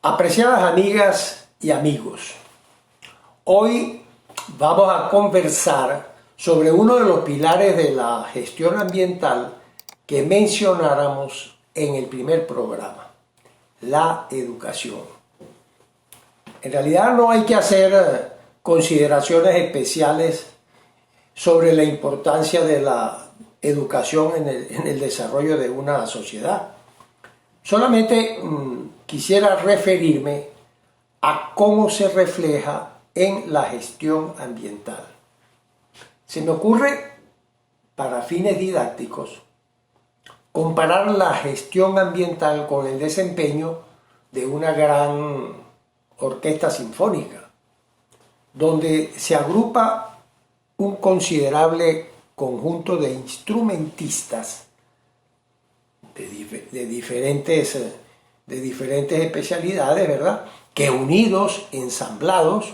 Apreciadas amigas y amigos, hoy vamos a conversar sobre uno de los pilares de la gestión ambiental que mencionáramos en el primer programa, la educación. En realidad no hay que hacer consideraciones especiales sobre la importancia de la educación en el desarrollo de una sociedad. Solamente quisiera referirme a cómo se refleja en la gestión ambiental. Se me ocurre, para fines didácticos, comparar la gestión ambiental con el desempeño de una gran orquesta sinfónica, donde se agrupa un considerable conjunto de instrumentistas de diferentes especialidades, ¿verdad?, que unidos, ensamblados,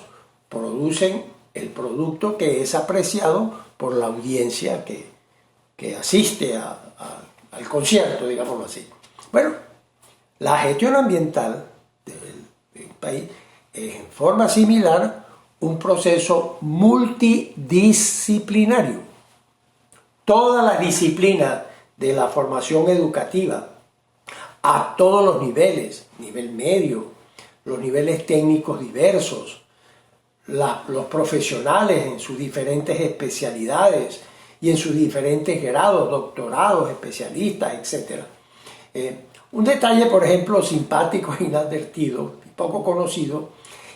producen el producto que es apreciado por la audiencia que asiste al concierto, digámoslo así. Bueno, la gestión ambiental del país es en forma similar un proceso multidisciplinario. Todas las disciplinas de la formación educativa, a todos los niveles, nivel medio, los niveles técnicos diversos, los profesionales en sus diferentes especialidades y en sus diferentes grados, doctorados, especialistas, etc. Un detalle, por ejemplo, simpático e inadvertido y poco conocido,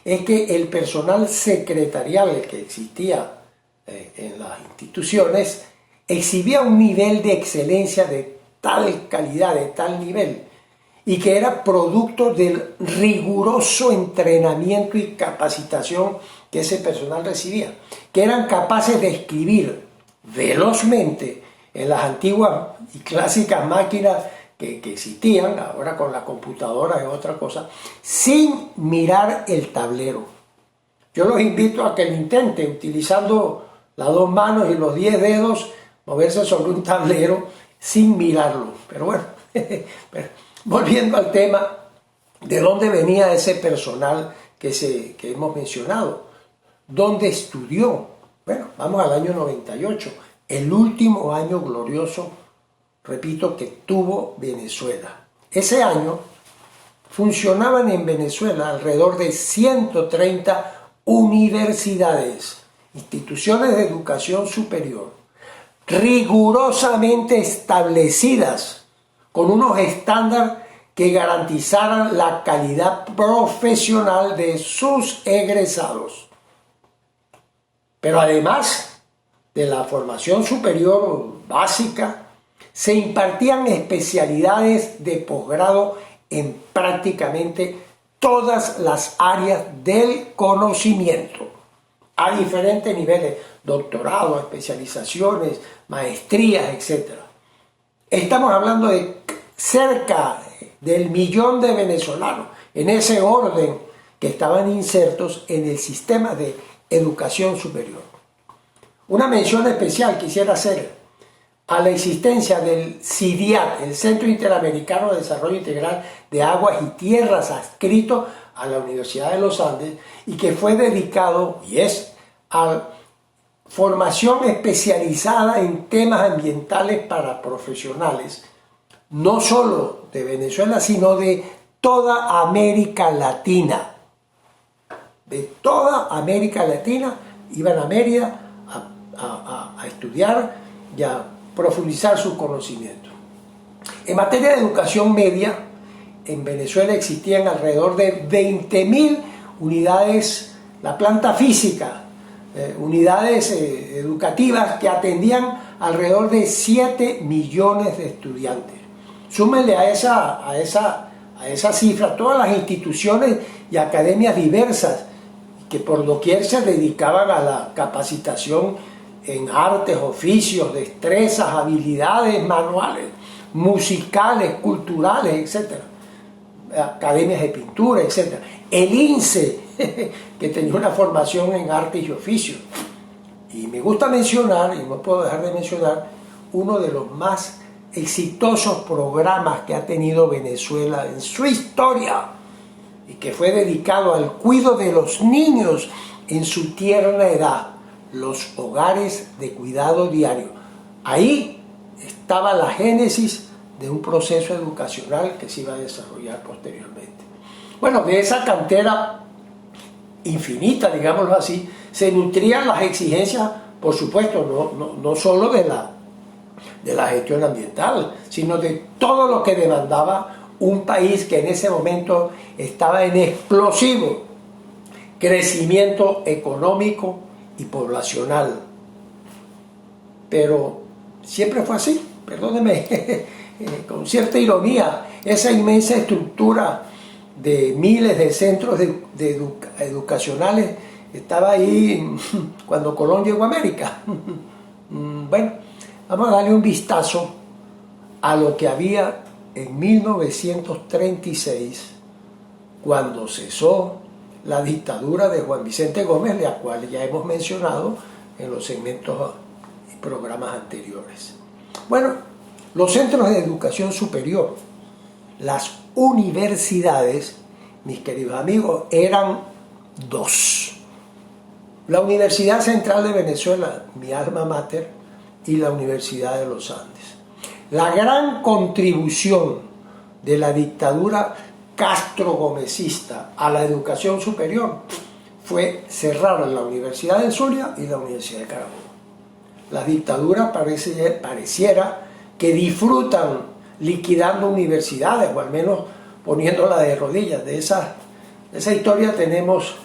es que el personal secretarial que existía en las instituciones exhibía un nivel de excelencia de tal calidad, de tal nivel, y que era producto del riguroso entrenamiento y capacitación que ese personal recibía, que eran capaces de escribir velozmente en las antiguas y clásicas máquinas que existían, ahora con la computadora es otra cosa, sin mirar el tablero. Yo los invito a que lo intenten, utilizando las dos manos y los 10 dedos, moverse sobre un tablero sin mirarlo. Pero bueno, volviendo al tema, ¿de dónde venía ese personal que hemos mencionado? ¿Dónde estudió? Bueno, vamos al año 98, el último año glorioso, repito, que tuvo Venezuela. Ese año funcionaban en Venezuela alrededor de 130 universidades, instituciones de educación superior, rigurosamente establecidas, con unos estándares que garantizaran la calidad profesional de sus egresados. Pero además de la formación superior básica, se impartían especialidades de posgrado en prácticamente todas las áreas del conocimiento, a diferentes niveles, doctorado, especializaciones, maestrías, etc. Estamos hablando de cerca del 1.000.000 de venezolanos, en ese orden, que estaban insertos en el sistema de educación superior. Una mención especial quisiera hacer a la existencia del CIDIAT, el Centro Interamericano de Desarrollo Integral de Aguas y Tierras, adscrito a la Universidad de los Andes, y que fue dedicado, y es, a formación especializada en temas ambientales para profesionales, no solo de Venezuela, sino de toda América Latina. De toda América Latina iban a Mérida a estudiar y a profundizar sus conocimientos. En materia de educación media, en Venezuela existían alrededor de 20.000 unidades, la planta física, unidades educativas que atendían alrededor de 7 millones de estudiantes. Súmenle a esa cifra todas las instituciones y academias diversas que por doquier se dedicaban a la capacitación en artes, oficios, destrezas, habilidades manuales, musicales, culturales, etc. Academias de pintura, etc. El INSE, que tenía una formación en artes y oficios. Y me gusta mencionar, y no puedo dejar de mencionar, uno de los más exitosos programas que ha tenido Venezuela en su historia, y que fue dedicado al cuidado de los niños en su tierna edad, los hogares de cuidado diario. Ahí estaba la génesis de un proceso educacional que se iba a desarrollar posteriormente. Bueno, de esa cantera infinita, digámoslo así, se nutrían las exigencias, por supuesto, no solo de la gestión ambiental, sino de todo lo que demandaba un país que en ese momento estaba en explosivo crecimiento económico y poblacional. Pero siempre fue así, perdóneme, con cierta ironía, esa inmensa estructura de miles de centros educacionales estaba ahí cuando Colón llegó a América. Bueno, vamos a darle un vistazo a lo que había en 1936, cuando cesó la dictadura de Juan Vicente Gómez, la cual ya hemos mencionado en los segmentos y programas anteriores. Bueno, los centros de educación superior, las universidades, mis queridos amigos, eran dos. La Universidad Central de Venezuela, mi alma mater, y la Universidad de los Andes. La gran contribución de la dictadura castro-gomecista a la educación superior fue cerrar la Universidad de Zulia y la Universidad de Carabobo. La dictadura pareciera que disfrutan liquidando universidades, o al menos poniéndolas de rodillas. De esa historia tenemos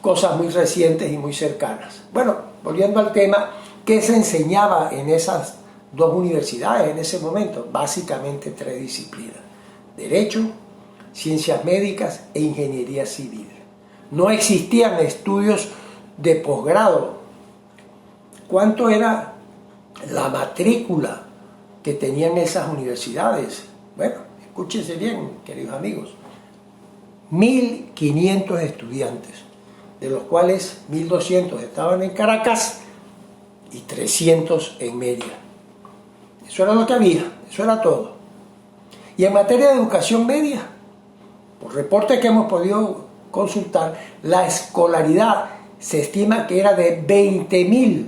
cosas muy recientes y muy cercanas. Bueno, volviendo al tema, ¿qué se enseñaba en esas dos universidades en ese momento? Básicamente tres disciplinas: Derecho, Ciencias Médicas e Ingeniería Civil. No existían estudios de posgrado. ¿Cuánto era la matrícula que tenían esas universidades? Bueno, escúchense bien, queridos amigos. 1.500 estudiantes, de los cuales 1.200 estaban en Caracas y 300 en Mérida. Eso era lo que había, eso era todo. Y en materia de educación media, por reportes que hemos podido consultar, la escolaridad se estima que era de 20.000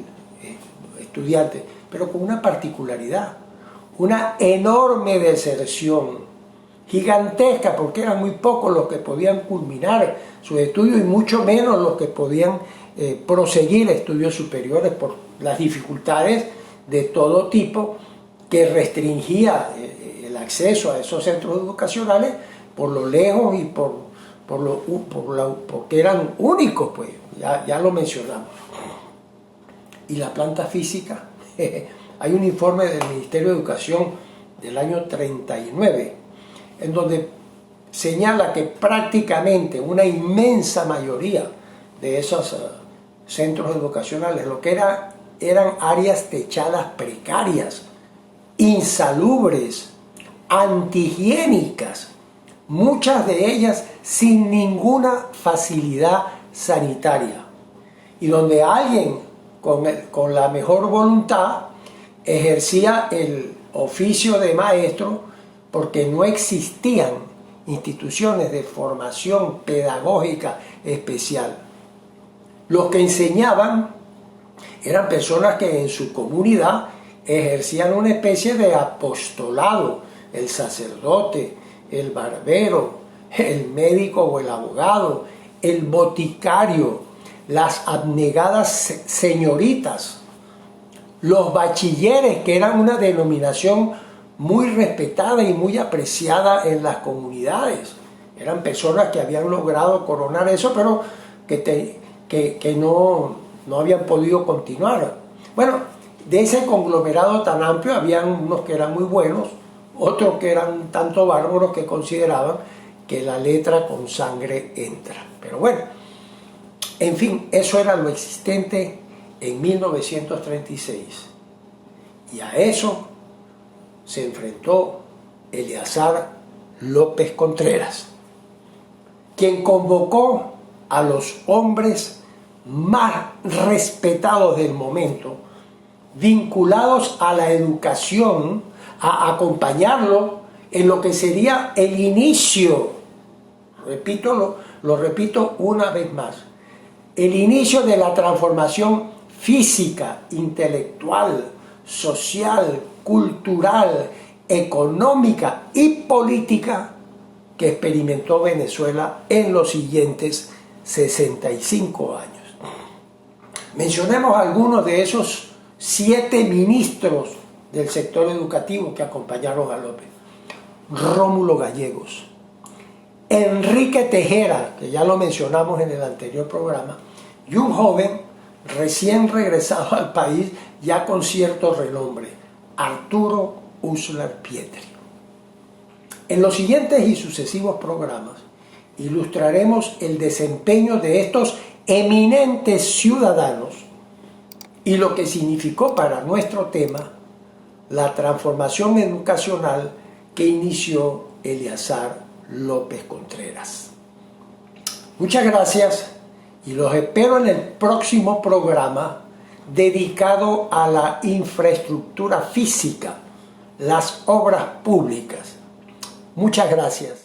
estudiantes, pero con una particularidad, una enorme deserción, gigantesca, porque eran muy pocos los que podían culminar sus estudios y mucho menos los que podían proseguir estudios superiores por las dificultades de todo tipo que restringía el acceso a esos centros educacionales por lo lejos y porque eran únicos, pues, ya lo mencionamos. Y la planta física, hay un informe del Ministerio de Educación del año 39, en donde señala que prácticamente una inmensa mayoría de esos centros educacionales, lo que eran áreas techadas precarias, insalubres, antihigiénicas, muchas de ellas sin ninguna facilidad sanitaria, y donde alguien con la mejor voluntad ejercía el oficio de maestro, porque no existían instituciones de formación pedagógica especial. Los que enseñaban eran personas que en su comunidad ejercían una especie de apostolado: el sacerdote, el barbero, el médico o el abogado, el boticario, las abnegadas señoritas, los bachilleres, que eran una denominación muy respetada y muy apreciada en las comunidades. Eran personas que habían logrado coronar eso, pero que no habían podido continuar. Bueno, de ese conglomerado tan amplio habían unos que eran muy buenos, otros que eran tanto bárbaros que consideraban que la letra con sangre entra. Pero bueno, en fin, eso era lo existente en 1936. Y a eso se enfrentó Eleazar López Contreras, quien convocó a los hombres más respetados del momento, vinculados a la educación, a acompañarlo en lo que sería el inicio Lo repito una vez más. El inicio de la transformación física, intelectual, social, cultural, económica y política que experimentó Venezuela en los siguientes 65 años. Mencionemos algunos de esos 7 ministros del sector educativo que acompañaron a López. Rómulo Gallegos, Enrique Tejera, que ya lo mencionamos en el anterior programa, y un joven recién regresado al país ya con cierto renombre, Arturo Uslar Pietri. En los siguientes y sucesivos programas ilustraremos el desempeño de estos eminentes ciudadanos y lo que significó para nuestro tema la transformación educacional que inició Eleazar López Contreras. Muchas gracias y los espero en el próximo programa dedicado a la infraestructura física, las obras públicas. Muchas gracias.